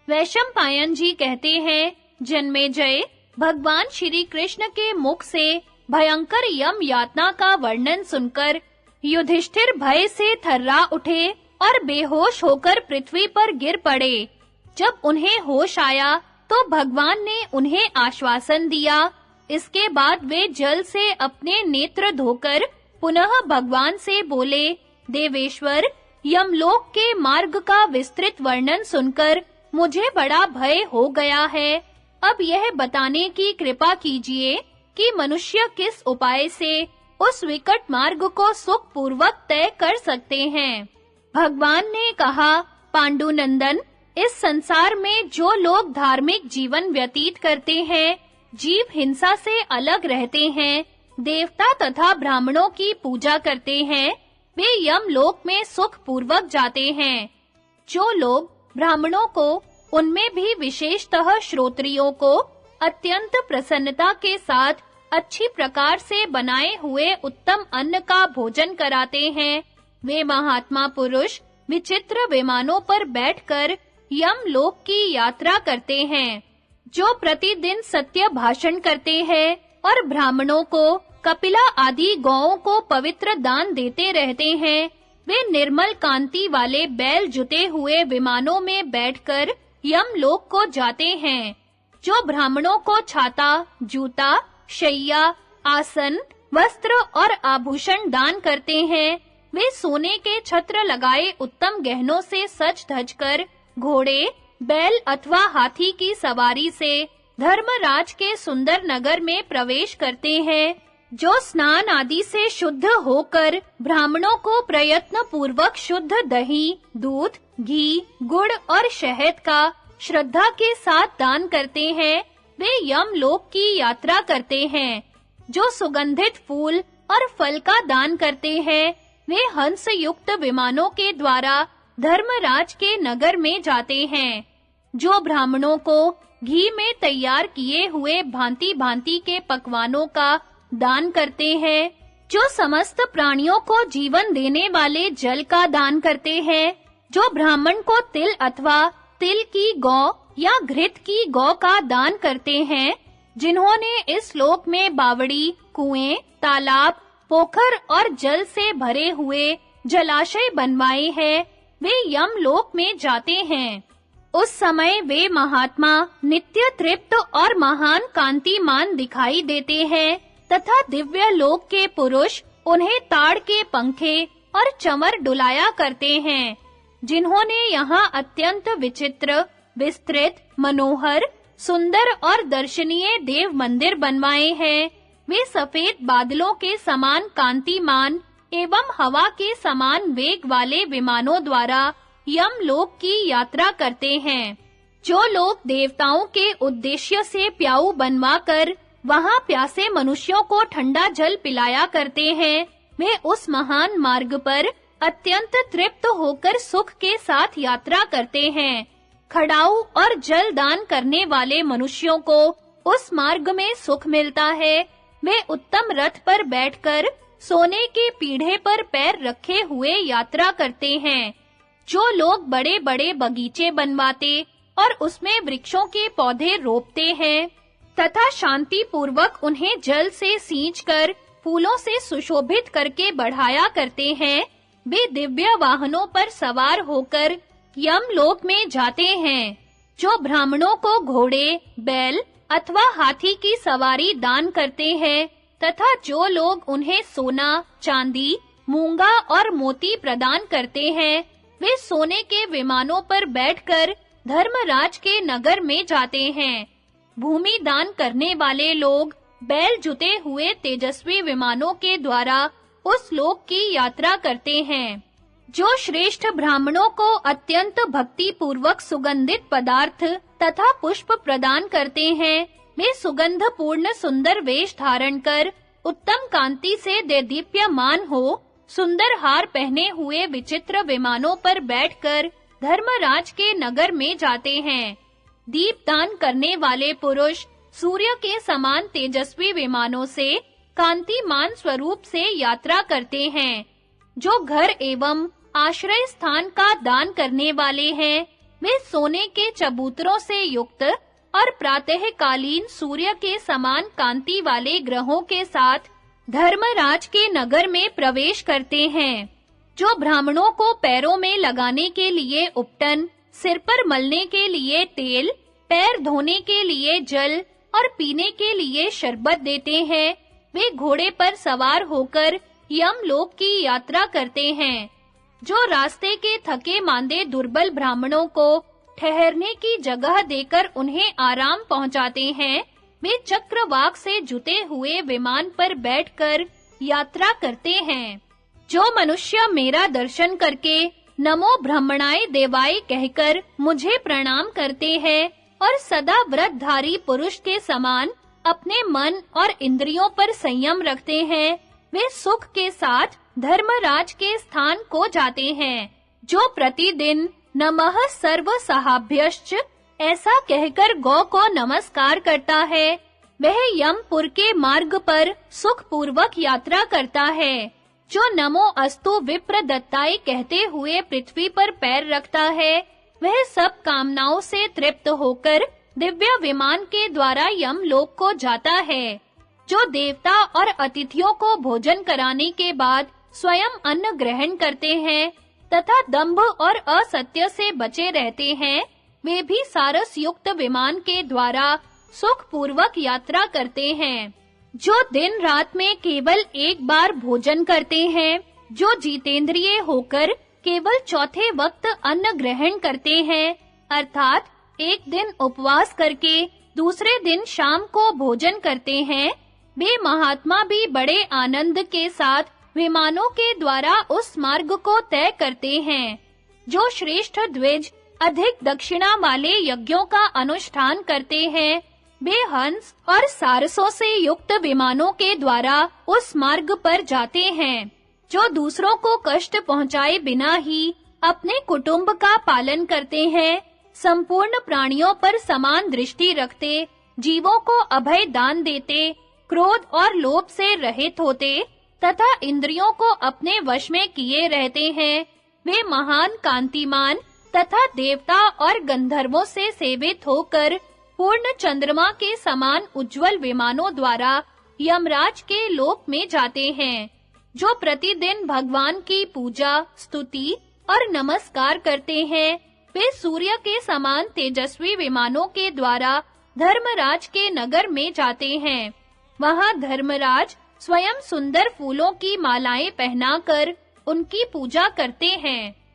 वैशंपायन जी कहते हैं, जन्मेजय, भगवान श्री कृष्ण के मुख से भयंकर यम यातना का वर्णन सुनकर युधिष्ठिर भय से थर्रा उठे और बेहोश होकर पृथ्वी पर गिर पड़े। जब उन्हें होश आया तो भगवान ने उन्हें आश्वासन दिया। इसके बाद वे जल से अपने नेत्र धोकर पुनः भगवान से बोले, देवेश्वर, यमलोक के मार्ग का विस्तृत वर्णन सुनकर मुझे बड़ा भय हो गया है। अब यह बताने की कृपा कीजिए कि मनुष्य किस उपाय से उस विकट मार्ग को सुख पूर्वक तय कर सकते हैं। भगवान ने कहा, पांडुनंदन, इस संसार में जो लोग धार्मिक जीवन व्यतीत करते हैं, जीव हिंसा से अलग रहते हैं, देवता तथा ब्राह्मणों की पूजा करते हैं, वे यमलोक में सुख पूर्वक जाते हैं। जो लोग ब्राह्मणों को, उनमें भी विशेषतः श्रोत्रियों को, अत्यंत प्रसन्नता के साथ अच्छी प्रकार से बनाए हुए उत्तम अन्न का भोजन कराते हैं, वे महात्मा पुरुष विचित्र विमानों पर बैठकर यमलोक की यात्रा करते हैं। जो प्रतिदिन सत्य भाषण करते हैं और ब्राह्मणों को, कपिला आदि गौओं को पवित्र दान देते रहते हैं, वे निर्मल कांति वाले बैल जुते हुए विमानों में बैठकर यमलोक को जाते हैं। जो ब्राह्मणों को छाता, जूता, शैया, आसन, वस्त्र और आभूषण दान करते हैं, वे सोने के छत्र लगाए उत्तम गहनों से सज धजकर घोड़े, बैल अथवा हाथी की सवारी से धर्मराज के सुंदर नगर में प्रवेश करते हैं। जो स्नान आदि से शुद्ध होकर ब्राह्मणों को प्रयत्न पूर्वक शुद्ध दही, दूध, घी, गुड़ और शहद का श्रद्धा के साथ दान करते हैं, वे यमलोक की यात्रा करते हैं। जो सुगंधित फूल और फल का दान करते हैं, वे हंस युक्त विमानों के द्वारा धर्मराज के नगर में जाते हैं। जो ब्राह्मणों को घी में तैयार किए हुए भांति-भांति के पकवानों का दान करते हैं, जो समस्त प्राणियों को जीवन देने वाले जल का दान करते हैं, जो ब्राह्मण को तिल अथवा तिल की गौ या घृत की गौ का दान करते हैं, जिन्होंने इस लोक में बावड़ी, कुएं, तालाब, पोखर और जल से भरे हुए जलाशय बनवाए हैं, वे यमलोक में जाते हैं। उस समय वे महात्मा नित्य तृप्त और महान कांतिमान दिखाई देते हैं तथा दिव्य लोक के पुरुष उन्हें ताड़ के पंखे और चमर डुलाया करते हैं। जिन्होंने यहाँ अत्यंत विचित्र, विस्तृत, मनोहर, सुंदर और दर्शनीय देव मंदिर बनवाए हैं, वे सफेद बादलों के समान कांतिमान एवं हवा के समान वेग वाले विमानों द्वारा यमलोक की यात्रा करते हैं। जो लोग देवताओं के उद्देश्य से प्याऊ बनवाकर वहां प्यासे मनुष्यों को ठंडा जल पिलाया करते हैं, वे उस महान मार्ग पर अत्यंत तृप्त होकर सुख के साथ यात्रा करते हैं। खड़ाऊ और जल दान करने वाले मनुष्यों को उस मार्ग में सुख मिलता है। वे उत्तम रथ पर बैठकर सोने के पीढ़े पर पैर रखे हुए यात्रा करते हैं। जो लोग बड़े-बड़े बगीचे बनवाते और उसमें वृक्षों के पौधे रोपते हैं तथा शांति पूर्वक उन्हें जल से सींचकर फूलों से सुशोभित करके बढ़ाया करते हैं, वे दिव्य वाहनों पर सवार होकर यमलोक में जाते हैं। जो ब्राह्मणों को घोड़े, बैल अथवा हाथी की सवारी दान करते हैं तथा जो लोग उन्हें सोना, चांदी, मूंगा और मोती प्रदान करते हैं, वे सोने के विमानों पर बैठकर धर्मराज के नगर में जाते हैं। भूमि दान करने वाले लोग बैल जुते हुए तेजस्वी विमानों के द्वारा उस लोक की यात्रा करते हैं। जो श्रेष्ठ ब्राह्मणों को अत्यंत भक्ति पूर्वक सुगंधित पदार्थ तथा पुष्प प्रदान करते हैं, वे सुगंध पूर्ण सुंदर वेश धारण कर उत्तम कांति से देदीप्यमान हो, सुंदर हार पहने हुए विचित्र विमानों पर बैठकर धर्मराज के नगर में जाते हैं। दीपदान करने वाले पुरुष सूर्य के समान तेजस्वी विमानों से कांतिमान स्वरूप से यात्रा करते हैं। जो घर एवं आश्रय स्थान का दान करने वाले हैं, वे सोने के चबूतरों से युक्त और प्रातःकालीन सूर्य के समान कांति वाले ग्रहों के साथ धर्मराज के नगर में प्रवेश करते हैं। जो ब्राह्मणों को पैरों में लगाने के लिए उपटन, सिर पर मलने के लिए तेल, पैर धोने के लिए जल और पीने के लिए शरबत देते हैं, वे घोड़े पर सवार होकर यमलोक की यात्रा करते हैं। जो रास्ते के थके मांदे दुर्बल ब्राह्मणों को ठहरने की जगह देकर उन्हें आराम पहुंचाते हैं, वे चक्रवाक से जुते हुए विमान पर बैठकर यात्रा करते हैं। जो मनुष्य मेरा दर्शन करके नमो ब्रह्मणाय देवाय कहकर मुझे प्रणाम करते हैं और सदा व्रतधारी पुरुष के समान अपने मन और इंद्रियों पर संयम रखते हैं, वे सुख के साथ धर्मराज के स्थान को जाते हैं। जो प्रतिदिन नमः सर्व सहाभ्यश्च ऐसा कहकर गौ को नमस्कार करता है, वह यमपुर के मार्ग पर सुख पूर्वक यात्रा करता है। जो नमो अस्तु विप्र दत्ताय कहते हुए पृथ्वी पर पैर रखता है, वह सब कामनाओं से तृप्त होकर दिव्य विमान के द्वारा यमलोक को जाता है। जो देवता और अतिथियों को भोजन कराने के बाद स्वयं अन्न ग्रहण करते हैं तथा दंभ और असत्य से बचे रहते हैं, वे भी सारस युक्त विमान के द्वारा सुख पूर्वक यात्रा करते हैं। जो दिन रात में केवल एक बार भोजन करते हैं, जो जितेंद्रिय होकर केवल चौथे वक्त अन्न ग्रहण करते हैं, अर्थात एक दिन उपवास करके दूसरे दिन शाम को भोजन करते हैं, वे महात्मा भी बड़े आनंद के साथ विमानों के द्वारा उस मार्ग को तय करते हैं। जो श्रेष्ठ द्विज अधिक दक्षिणा वाले यज्ञों का अनुष्ठान करते हैं, वे हंस और सारसों से युक्त विमानों के द्वारा उस मार्ग पर जाते हैं। जो दूसरों को कष्ट पहुंचाए बिना ही अपने कुटुंब का पालन करते हैं, संपूर्ण प्राणियों पर समान दृष्टि रखते, जीवों को अभय दान देते, क्रोध और लोभ से रहित होते तथा इंद्रियों को अपने वश में किए रहते हैं, वे महान कांतिमान तथा देवता और गंधर्वों से सेवित होकर पूर्ण चंद्रमा के समान उज्जवल विमानों द्वारा यमराज के लोक में जाते हैं। जो प्रतिदिन भगवान की पूजा, स्तुति और नमस्कार करते हैं, वे सूर्य के समान तेजस्वी विमानों के द्वारा धर्मराज के नगर में जाते हैं। वहां धर्मराज स्वयं सुंदर फूलों की मालाएं पहनाकर उनकी पूजा करते हैं।